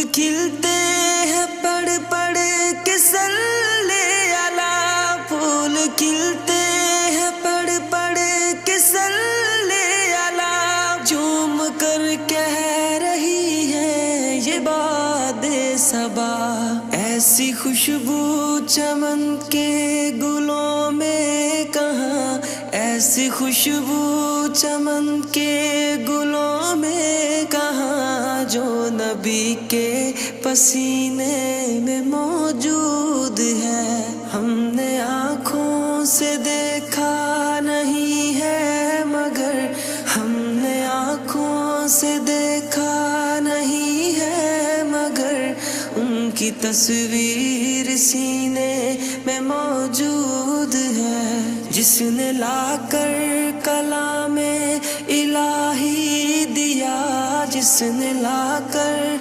खिलते हैं पढ़ पढ़ के सल्ले अला। फूल खिलते हैं पढ़ पढ़ के सल्ले अला। झूम कर कह रही है ये बादे सबा। ऐसी खुशबू चमन के गुलों में कहाँ, ऐसी खुशबू चमन के गुलों में कहाँ, जो नबी के पसीने में मौजूद है। हमने आँखों से देखा नहीं है मगर, हमने आँखों से देखा नहीं है मगर, उनकी तस्वीर सीने में मौजूद है। जिसने लाकर कलामे इलाही दिया, जिसने लाकर